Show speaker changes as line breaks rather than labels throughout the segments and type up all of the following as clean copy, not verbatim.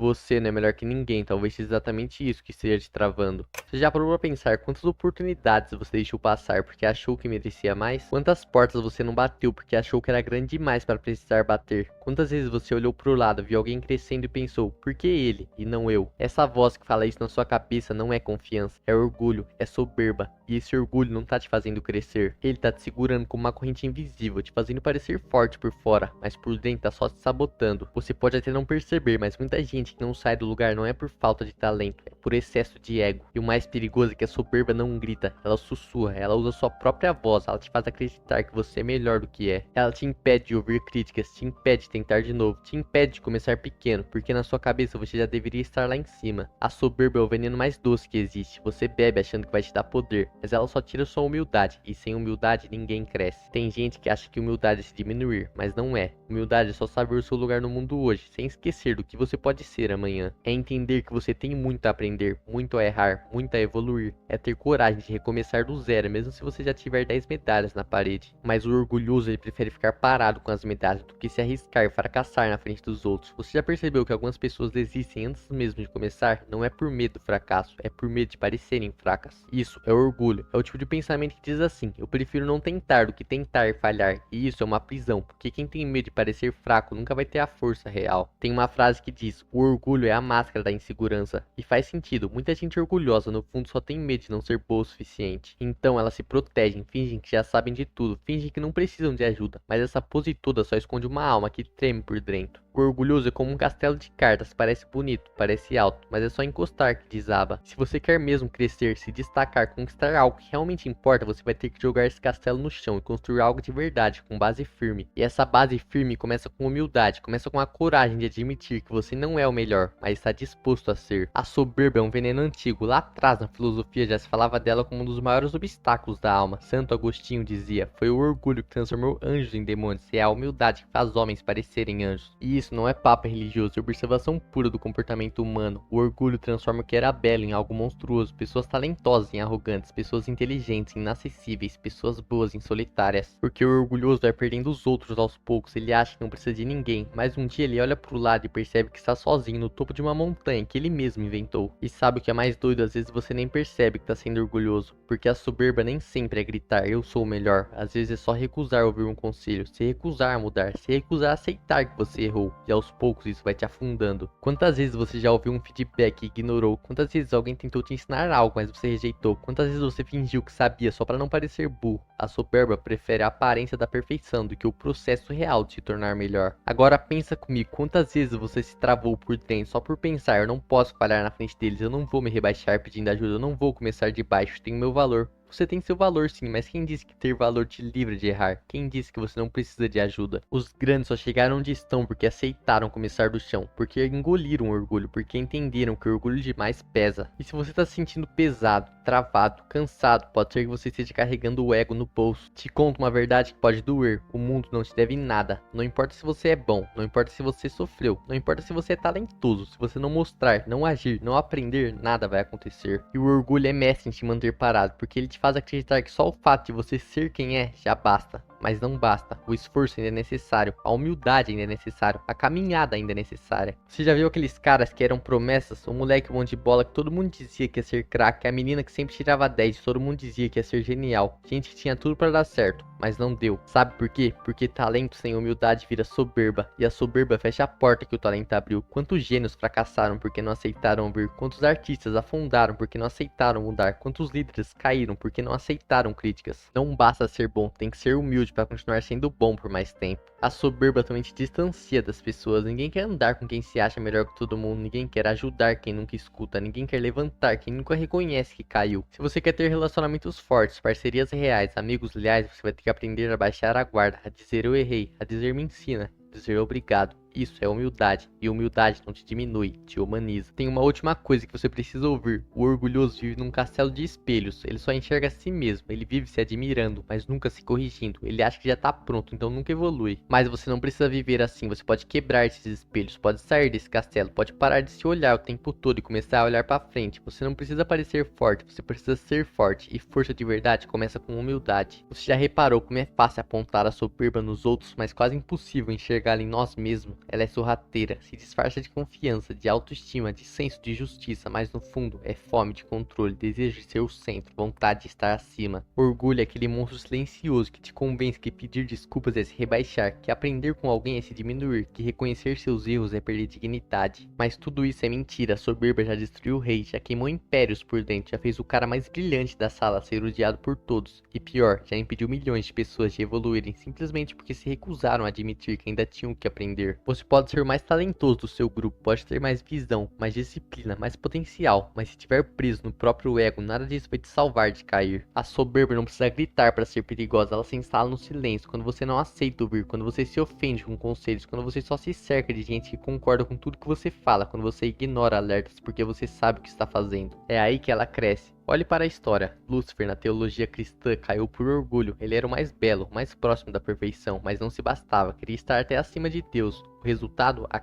Você não é melhor que ninguém, talvez seja exatamente isso que esteja te travando. Você já parou pra pensar quantas oportunidades você deixou passar porque achou que merecia mais? Quantas portas você não bateu porque achou que era grande demais para precisar bater? Quantas vezes você olhou pro lado, viu alguém crescendo e pensou, por que ele e não eu? Essa voz que fala isso na sua cabeça não é confiança, é orgulho, é soberba. E esse orgulho não tá te fazendo crescer. Ele tá te segurando como uma corrente invisível, te fazendo parecer forte por fora, mas por dentro tá só te sabotando. Você pode até não perceber, mas muita gente que não sai do lugar não é por falta de talento, é por excesso de ego. E o mais perigoso é que a soberba não grita, ela sussurra, ela usa sua própria voz, ela te faz acreditar que você é melhor do que é. Ela te impede de ouvir críticas, te impede de tentar de novo, te impede de começar pequeno, porque na sua cabeça você já deveria estar lá em cima. A soberba é o veneno mais doce que existe, você bebe achando que vai te dar poder, mas ela só tira sua humildade, e sem humildade ninguém cresce. Tem gente que acha que humildade é se diminuir, mas não é. Humildade é só saber o seu lugar no mundo hoje, sem esquecer do que você pode ser amanhã. É entender que você tem muito a aprender, muito a errar, muito a evoluir. É ter coragem de recomeçar do zero, mesmo se você já tiver 10 medalhas na parede. Mas o orgulhoso ele prefere ficar parado com as medalhas do que se arriscar e fracassar na frente dos outros. Você já percebeu que algumas pessoas desistem antes mesmo de começar? Não é por medo do fracasso, é por medo de parecerem fracas. Isso é orgulho, é o tipo de pensamento que diz assim, eu prefiro não tentar do que tentar e falhar. E isso é uma prisão, porque quem tem medo de parecer fraco nunca vai ter a força real. Tem uma frase que diz, o orgulho é a máscara da insegurança. E faz sentido, muita gente orgulhosa no fundo só tem medo de não ser boa o suficiente. Então elas se protegem, fingem que já sabem de tudo, fingem que não precisam de ajuda. Mas essa pose toda só esconde uma alma que treme por dentro. O orgulhoso é como um castelo de cartas, parece bonito, parece alto, mas é só encostar que desaba. Se você quer mesmo crescer, se destacar, conquistar algo que realmente importa, você vai ter que jogar esse castelo no chão e construir algo de verdade, com base firme. E essa base firme começa com humildade, começa com a coragem de admitir que você não é o melhor, mas está disposto a ser. A soberba é um veneno antigo, lá atrás na filosofia já se falava dela como um dos maiores obstáculos da alma. Santo Agostinho dizia, foi o orgulho que transformou anjos em demônios, e é a humildade que faz homens parecerem anjos. E isso não é papo religioso, é observação pura do comportamento humano. O orgulho transforma o que era belo em algo monstruoso, pessoas talentosas em arrogantes, pessoas inteligentes em inacessíveis, pessoas boas em solitárias. Porque o orgulhoso vai perdendo os outros aos poucos, ele acha que não precisa de ninguém, mas um dia ele olha pro lado e percebe que está sozinho no topo de uma montanha que ele mesmo inventou. E sabe o que é mais doido? Às vezes você nem percebe que está sendo orgulhoso, porque a soberba nem sempre é gritar, eu sou o melhor. Às vezes é só recusar ouvir um conselho, se recusar a mudar, se recusar a aceitar que você errou. E aos poucos isso vai te afundando. Quantas vezes você já ouviu um feedback e ignorou? Quantas vezes alguém tentou te ensinar algo, mas você rejeitou? Quantas vezes você fingiu que sabia só para não parecer burro? A soberba prefere a aparência da perfeição do que o processo real de se tornar melhor. Agora pensa comigo, quantas vezes você se travou por dentro só por pensar, eu não posso falhar na frente deles, eu não vou me rebaixar pedindo ajuda, eu não vou começar de baixo, tenho meu valor. Você tem seu valor sim, mas quem disse que ter valor te livra de errar? Quem disse que você não precisa de ajuda? Os grandes só chegaram onde estão porque aceitaram começar do chão, porque engoliram o orgulho, porque entenderam que o orgulho demais pesa. E se você tá se sentindo pesado, travado, cansado, pode ser que você esteja carregando o ego no bolso. Te conto uma verdade que pode doer, o mundo não te deve nada. Não importa se você é bom, não importa se você sofreu, não importa se você é talentoso, se você não mostrar, não agir, não aprender, nada vai acontecer. E o orgulho é mestre em te manter parado, porque ele te faz acreditar que só o fato de você ser quem é já basta. Mas não basta, o esforço ainda é necessário, a humildade ainda é necessário, a caminhada ainda é necessária. Você já viu aqueles caras que eram promessas? O moleque bom de bola que todo mundo dizia que ia ser craque, a menina que sempre tirava 10 e todo mundo dizia que ia ser genial. Gente que tinha tudo para dar certo, mas não deu. Sabe por quê? Porque talento sem humildade vira soberba, e a soberba fecha a porta que o talento abriu. Quantos gênios fracassaram porque não aceitaram ouvir? Quantos artistas afundaram porque não aceitaram mudar? Quantos líderes caíram porque não aceitaram críticas? Não basta ser bom, tem que ser humilde para continuar sendo bom por mais tempo. A soberba também te distancia das pessoas. Ninguém quer andar com quem se acha melhor que todo mundo, ninguém quer ajudar quem nunca escuta, ninguém quer levantar quem nunca reconhece que caiu. Se você quer ter relacionamentos fortes, parcerias reais, amigos leais, você vai ter que aprender a baixar a guarda, a dizer eu errei, a dizer me ensina, a dizer obrigado. Isso é humildade, e humildade não te diminui, te humaniza. Tem uma última coisa que você precisa ouvir. O orgulhoso vive num castelo de espelhos. Ele só enxerga a si mesmo, ele vive se admirando, mas nunca se corrigindo. Ele acha que já tá pronto, então nunca evolui. Mas você não precisa viver assim, você pode quebrar esses espelhos, pode sair desse castelo, pode parar de se olhar o tempo todo e começar a olhar pra frente. Você não precisa parecer forte, você precisa ser forte, e força de verdade começa com humildade. Você já reparou como é fácil apontar a soberba nos outros, mas quase impossível enxergá-la em nós mesmos? Ela é sorrateira, se disfarça de confiança, de autoestima, de senso de justiça, mas no fundo é fome de controle, desejo de ser o centro, vontade de estar acima. Orgulho é aquele monstro silencioso que te convence que pedir desculpas é se rebaixar, que aprender com alguém é se diminuir, que reconhecer seus erros é perder dignidade. Mas tudo isso é mentira, a soberba já destruiu o rei, já queimou impérios por dentro, já fez o cara mais brilhante da sala ser odiado por todos. E pior, já impediu milhões de pessoas de evoluírem simplesmente porque se recusaram a admitir que ainda tinham o que aprender. Você pode ser o mais talentoso do seu grupo, pode ter mais visão, mais disciplina, mais potencial, mas se estiver preso no próprio ego, nada disso vai te salvar de cair. A soberba não precisa gritar para ser perigosa, ela se instala no silêncio, quando você não aceita ouvir, quando você se ofende com conselhos, quando você só se cerca de gente que concorda com tudo que você fala, quando você ignora alertas porque você sabe o que está fazendo. É aí que ela cresce. Olhe para a história. Lúcifer, na teologia cristã, caiu por orgulho. Ele era o mais belo, o mais próximo da perfeição, mas não se bastava, queria estar até acima de Deus. O resultado, a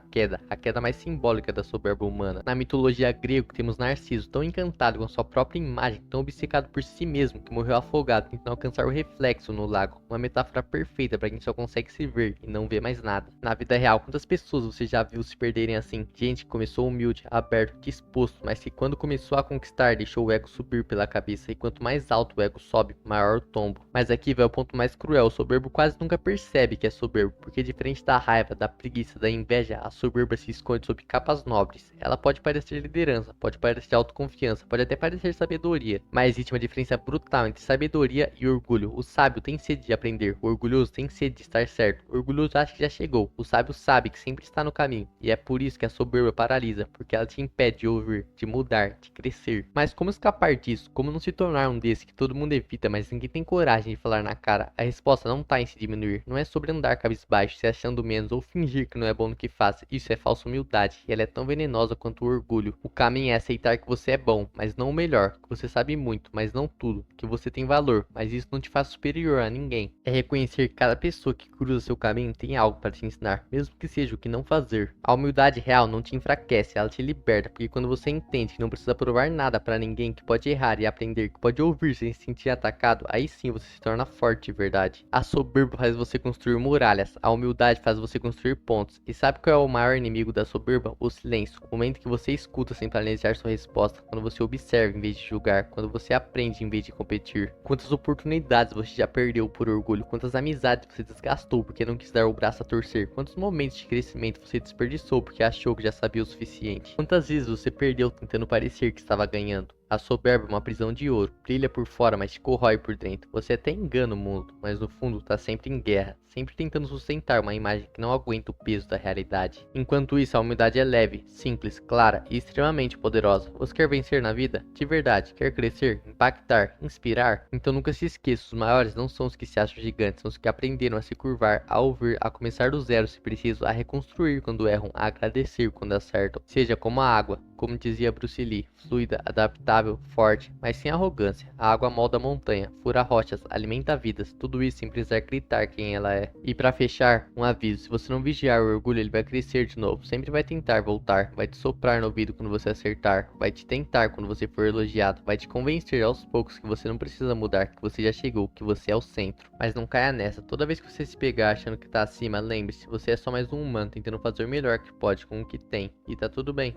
queda mais simbólica da soberba humana. Na mitologia grega, temos Narciso, tão encantado com sua própria imagem, tão obcecado por si mesmo, que morreu afogado, tentando alcançar o reflexo no lago. Uma metáfora perfeita para quem só consegue se ver e não vê mais nada. Na vida real, quantas pessoas você já viu se perderem assim? Gente que começou humilde, aberto, disposto, mas que quando começou a conquistar, deixou o ego subir pela cabeça, e quanto mais alto o ego sobe, maior o tombo. Mas aqui vai o ponto mais cruel, o soberbo quase nunca percebe que é soberbo, porque diferente da raiva, da preguiça, da inveja, a soberba se esconde sob capas nobres. Ela pode parecer liderança, pode parecer autoconfiança, pode até parecer sabedoria, mas existe uma diferença brutal entre sabedoria e orgulho. O sábio tem sede de aprender, o orgulhoso tem sede de estar certo. O orgulhoso acha que já chegou, o sábio sabe que sempre está no caminho, e é por isso que a soberba paralisa, porque ela te impede de ouvir, de mudar, de crescer. Mas como escapar disso? Como não se tornar um desse que todo mundo evita, mas ninguém tem coragem de falar na cara? A resposta não tá em se diminuir, não é sobre andar cabisbaixo, se achando menos ou fingir que não é bom no que faz. Isso é falsa humildade, e ela é tão venenosa quanto o orgulho. O caminho é aceitar que você é bom, mas não o melhor, que você sabe muito, mas não tudo, que você tem valor, mas isso não te faz superior a ninguém. É reconhecer que cada pessoa que cruza seu caminho tem algo para te ensinar, mesmo que seja o que não fazer. A humildade real não te enfraquece, ela te liberta, porque quando você entende que não precisa provar nada para ninguém, que pode errar e aprender, que pode ouvir sem se sentir atacado, aí sim você se torna forte de verdade. A soberba faz você construir muralhas, a humildade faz você construir pontos. E sabe qual é o maior inimigo da soberba? O silêncio. O momento que você escuta sem planejar sua resposta, quando você observa em vez de julgar, quando você aprende em vez de competir. Quantas oportunidades você já perdeu por orgulho, quantas amizades você desgastou porque não quis dar o braço a torcer, quantos momentos de crescimento você desperdiçou porque achou que já sabia o suficiente. Quantas vezes você perdeu tentando parecer que estava ganhando. A soberba é uma prisão de ouro, brilha por fora, mas te corrói por dentro. Você até engana o mundo, mas no fundo tá sempre em guerra, sempre tentando sustentar uma imagem que não aguenta o peso da realidade. Enquanto isso, a humildade é leve, simples, clara e extremamente poderosa. Você quer vencer na vida? De verdade, quer crescer, impactar, inspirar? Então nunca se esqueça, os maiores não são os que se acham gigantes, são os que aprenderam a se curvar, a ouvir, a começar do zero se preciso, a reconstruir quando erram, a agradecer quando acertam. Seja como a água, como dizia Bruce Lee, fluida, adaptável, forte, mas sem arrogância. A água molda a montanha, fura rochas, alimenta vidas, tudo isso sem precisar gritar quem ela é. E pra fechar, um aviso, se você não vigiar o orgulho, ele vai crescer de novo, sempre vai tentar voltar, vai te soprar no ouvido quando você acertar, vai te tentar quando você for elogiado, vai te convencer aos poucos que você não precisa mudar, que você já chegou, que você é o centro. Mas não caia nessa, toda vez que você se pegar achando que tá acima, lembre-se, você é só mais um humano tentando fazer o melhor que pode com o que tem, e tá tudo bem.